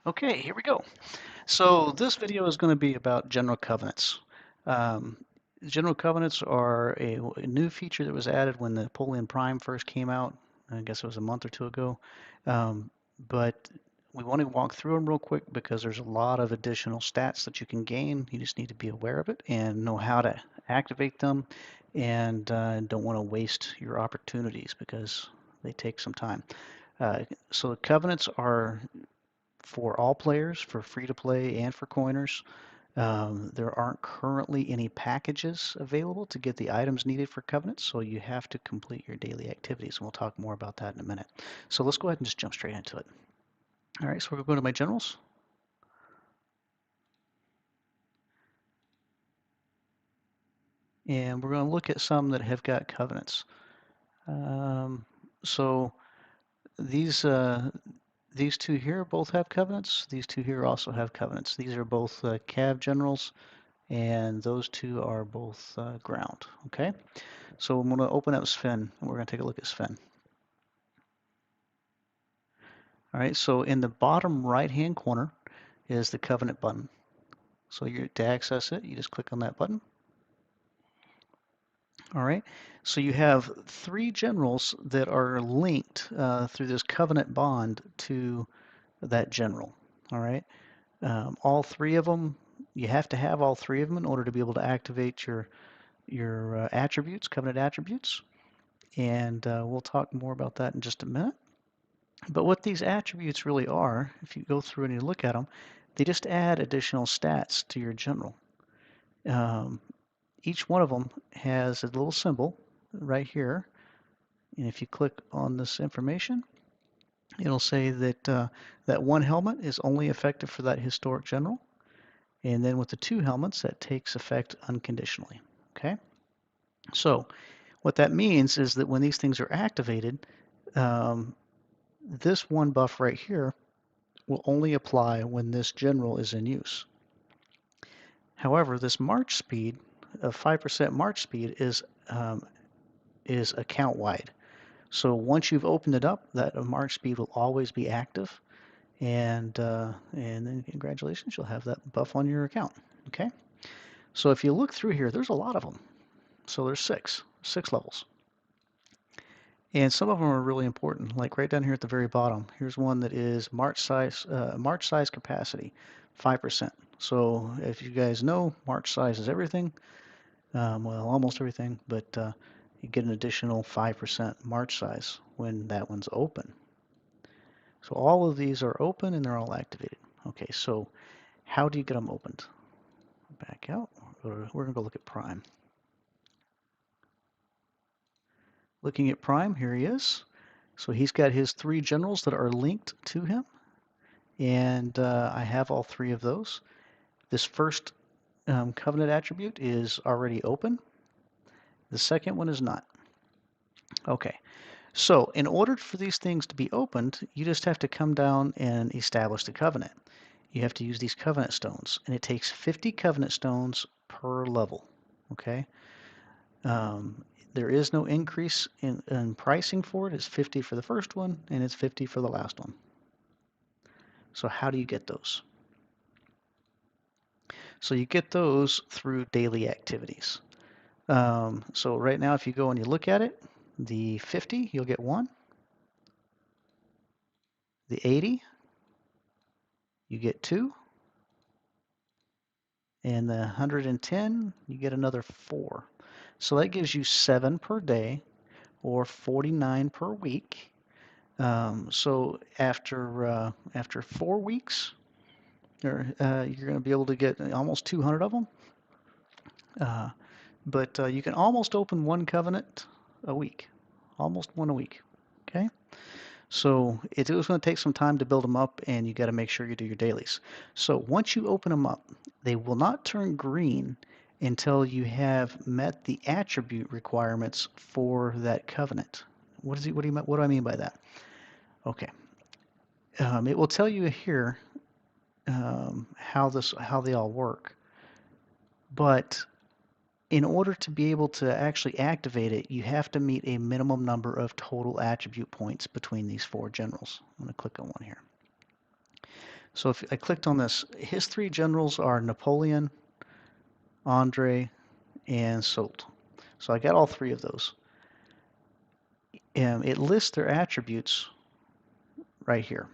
Okay, here we go. So this video is going to be about general covenants. Um, General covenants are a new feature that was added when the Napoleon Prime first came out. I guess it was a month or two ago. Um, but we want to walk through them real quick because there's a lot of additional stats that you can gain. You just need to be aware of it and know how to activate them, and don't want to waste your opportunities because they take some time. So covenants are for all players, for free to play and for coiners. There aren't currently any packages available to get the items needed for Covenants, so you have to complete your daily activities, and we'll talk more about that in a minute. So let's go ahead and just jump straight into it. All right, so we're going to go to my generals. And we're going to look at some that have got Covenants. Um, so these these two here both have Covenants. These two here also have Covenants. These are both Cav generals, and those two are both ground. Okay. So I'm going to open up Sven, and we're going to take a look at Sven. All right, so in the bottom right-hand corner is the Covenant button. So to access it, you just click on that button. All right, so you have three generals that are linked through this Covenant bond to that general. All right, all three of them, you have to have all three of them in order to be able to activate your attributes, Covenant attributes. And we'll talk more about that in just a minute. But what these attributes really are, if you go through and you look at them, they just add additional stats to your general. Um, each one of them has a little symbol right here. And if you click on this information, it'll say that that one helmet is only effective for that historic general. And then with the two helmets, that takes effect unconditionally. Okay? So what that means is that when these things are activated, um, this one buff right here will only apply when this general is in use. However, this march speed of 5% march speed is account wide. So once you've opened it up, that march speed will always be active, and then congratulations, you'll have that buff on your account. Okay. So if you look through here, there's a lot of them. So there's six levels. And some of them are really important, like right down here at the very bottom. Here's one that is march size capacity, 5%. So if you guys know, march size is everything. Well, almost everything, but you get an additional 5% march size when that one's open. So all of these are open and they're all activated. Okay, so how do you get them opened? Back out. We're going to go look at Prime. Looking at Prime, here he is. So he's got his three generals that are linked to him, and I have all three of those. This first Covenant attribute is already open. The second one is not. Okay, so in order for these things to be opened, you just have to come down and establish the covenant. You have to use these covenant stones, and it takes 50 covenant stones per level. Okay, there is no increase in pricing for it. It's 50 for the first one, and it's 50 for the last one. So how do you get those? So you get those through daily activities. So right now, if you go and you look at it, the 50, you'll get one. The 80, you get two. And the 110, you get another four. So that gives you 7 per day or 49 per week. So after 4 weeks, you're going to be able to get almost 200 of them. But you can almost open one covenant a week, almost one a week. Okay. So it is going to take some time to build them up, and you got to make sure you do your dailies. So once you open them up, they will not turn green until you have met the attribute requirements for that covenant. What do I mean by that? Okay. It will tell you here how they all work, but in order to be able to actually activate it, you have to meet a minimum number of total attribute points between these four generals. I'm going to click on one here. So if I clicked on this, his three generals are Napoleon, Andre, and Soult. So I got all three of those. And it lists their attributes right here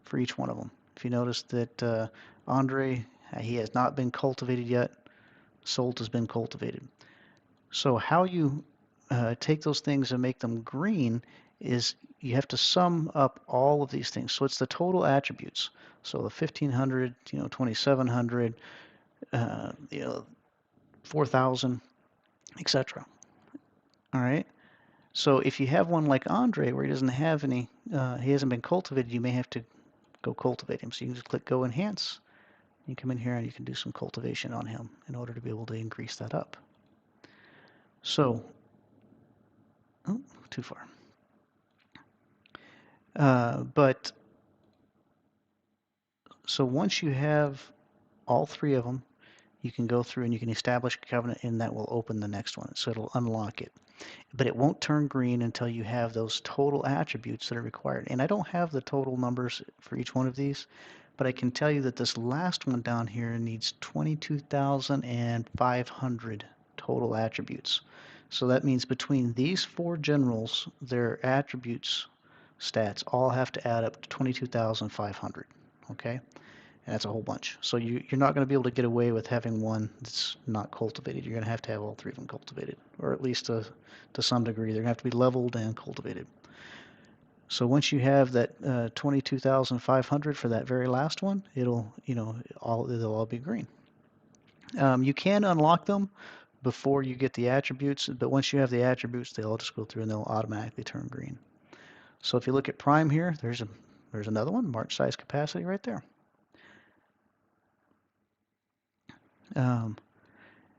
for each one of them. If you notice that Andre, he has not been cultivated yet. Soult has been cultivated. So how you take those things and make them green is you have to sum up all of these things. So it's the total attributes. So the 1500, 2700, 4000, etc. All right. So if you have one like Andre where he doesn't have any, he hasn't been cultivated, you may have to go cultivate him. So you can just click Go Enhance. You come in here and you can do some cultivation on him in order to be able to increase that up. So, oh, too far. But so once you have all three of them, you can go through and you can establish a covenant, and that will open the next one. So it'll unlock it. But it won't turn green until you have those total attributes that are required. And I don't have the total numbers for each one of these, but I can tell you that this last one down here needs 22,500 total attributes. So that means between these four generals, their attributes stats all have to add up to 22,500. Okay? And that's a whole bunch. So you're not going to be able to get away with having one that's not cultivated. You're going to have all three of them cultivated, or at least to some degree. They're going to have to be leveled and cultivated. So once you have that 22,500 for that very last one, they'll all be green. You can unlock them before you get the attributes, but once you have the attributes, they'll all just go through and they'll automatically turn green. So if you look at Prime here, there's another one, March size capacity right there.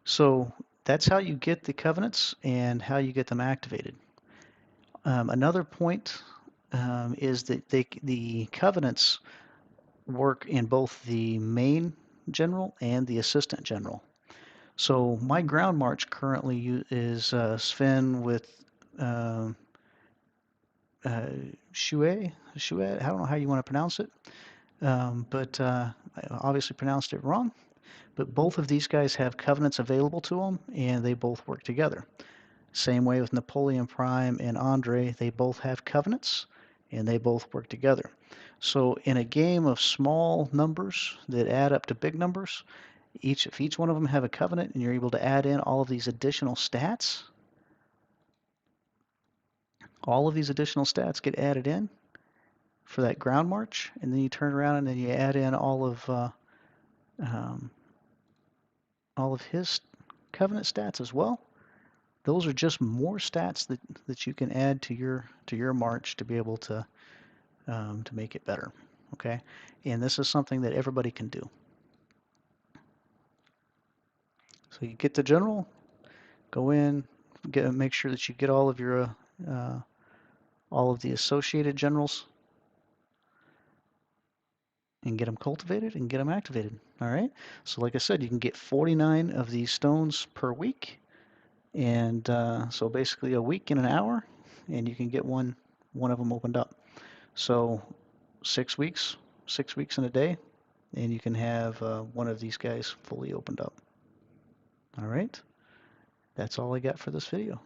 So that's how you get the covenants and how you get them activated. Another point is that the covenants work in both the main general and the assistant general. So my ground march currently is Sven with Shuet. I don't know how you want to pronounce it, but I obviously pronounced it wrong. But both of these guys have covenants available to them, and they both work together. Same way with Napoleon Prime and Andre, they both have covenants, and they both work together. So in a game of small numbers that add up to big numbers, if each one of them have a covenant and you're able to add in all of these additional stats, all of these additional stats get added in for that ground march, and then you turn around and then you add in all of his covenant stats as well. Those are just more stats that you can add to your march to be able to make it better. Okay, and this is something that everybody can do. So you get the general, go in, make sure that you get all of your all of the associated generals, and get them cultivated and get them activated. All right. So like I said, you can get 49 of these stones per week, and so basically a week in an hour, and you can get one of them opened up. So 6 weeks, 6 weeks in a day, and you can have one of these guys fully opened up. All right. That's all I got for this video.